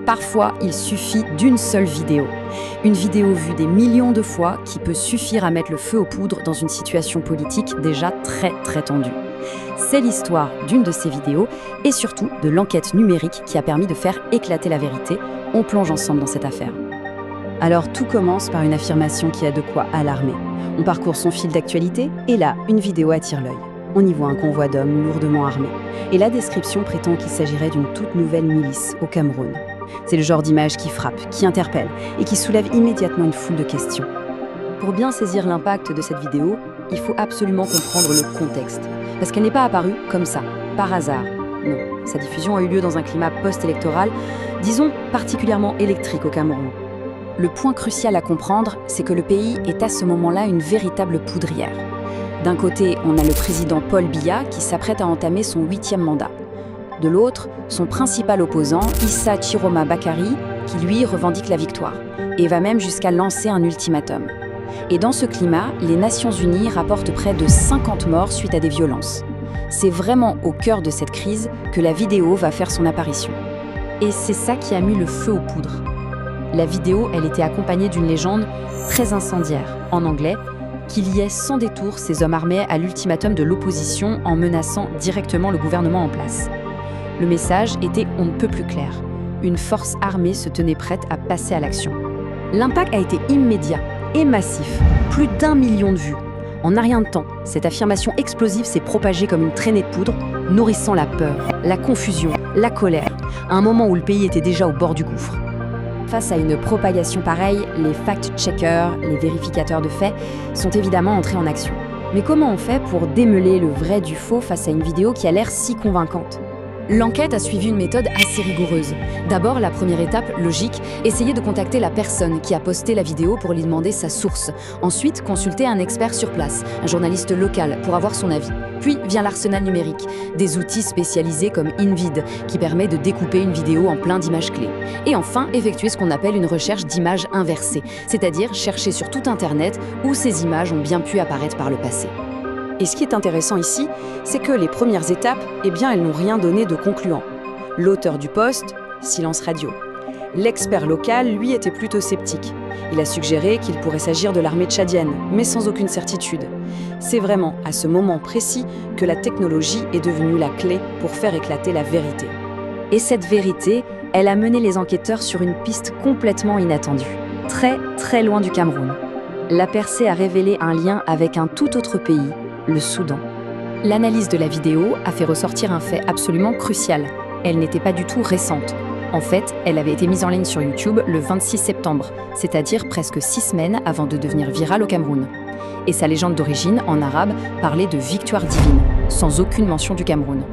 Parfois, il suffit d'une seule vidéo. Une vidéo vue des millions de fois qui peut suffire à mettre le feu aux poudres dans une situation politique déjà très tendue. C'est l'histoire d'une de ces vidéos et surtout de l'enquête numérique qui a permis de faire éclater la vérité. On plonge ensemble dans cette affaire. Alors tout commence par une affirmation qui a de quoi alarmer. On parcourt son fil d'actualité et là, une vidéo attire l'œil. On y voit un convoi d'hommes lourdement armés. Et la description prétend qu'il s'agirait d'une toute nouvelle milice au Cameroun. C'est le genre d'image qui frappe, qui interpelle et qui soulève immédiatement une foule de questions. Pour bien saisir l'impact de cette vidéo, il faut absolument comprendre le contexte. Parce qu'elle n'est pas apparue comme ça, par hasard. Non, sa diffusion a eu lieu dans un climat post-électoral, disons particulièrement électrique au Cameroun. Le point crucial à comprendre, c'est que le pays est à ce moment-là une véritable poudrière. D'un côté, on a le président Paul Biya qui s'apprête à entamer son 8e mandat. De l'autre, son principal opposant, Issa Chiroma Bakary, qui lui revendique la victoire et va même jusqu'à lancer un ultimatum. Et dans ce climat, les Nations Unies rapportent près de 50 morts suite à des violences. C'est vraiment au cœur de cette crise que la vidéo va faire son apparition. Et c'est ça qui a mis le feu aux poudres. La vidéo, elle était accompagnée d'une légende très incendiaire, en anglais, qui liait sans détour ces hommes armés à l'ultimatum de l'opposition en menaçant directement le gouvernement en place. Le message était on ne peut plus clair. Une force armée se tenait prête à passer à l'action. L'impact a été immédiat et massif, plus d'1 million de vues. En un rien de temps, cette affirmation explosive s'est propagée comme une traînée de poudre, nourrissant la peur, la confusion, la colère, à un moment où le pays était déjà au bord du gouffre. Face à une propagation pareille, les fact-checkers, les vérificateurs de faits, sont évidemment entrés en action. Mais comment on fait pour démêler le vrai du faux face à une vidéo qui a l'air si convaincante ? L'enquête a suivi une méthode assez rigoureuse. D'abord, la première étape, logique, essayer de contacter la personne qui a posté la vidéo pour lui demander sa source. Ensuite, consulter un expert sur place, un journaliste local, pour avoir son avis. Puis vient l'arsenal numérique, des outils spécialisés comme InVid, qui permet de découper une vidéo en plein d'images clés. Et enfin, effectuer ce qu'on appelle une recherche d'images inversées, c'est-à-dire chercher sur tout Internet où ces images ont bien pu apparaître par le passé. Et ce qui est intéressant ici, c'est que les premières étapes, elles n'ont rien donné de concluant. L'auteur du post, silence radio. L'expert local, lui, était plutôt sceptique. Il a suggéré qu'il pourrait s'agir de l'armée tchadienne, mais sans aucune certitude. C'est vraiment à ce moment précis que la technologie est devenue la clé pour faire éclater la vérité. Et cette vérité, elle a mené les enquêteurs sur une piste complètement inattendue. Très loin du Cameroun. La percée a révélé un lien avec un tout autre pays, le Soudan. L'analyse de la vidéo a fait ressortir un fait absolument crucial. Elle n'était pas du tout récente. En fait, elle avait été mise en ligne sur YouTube le 26 septembre, c'est-à-dire presque 6 semaines avant de devenir virale au Cameroun. Et sa légende d'origine, en arabe, parlait de victoire divine, sans aucune mention du Cameroun.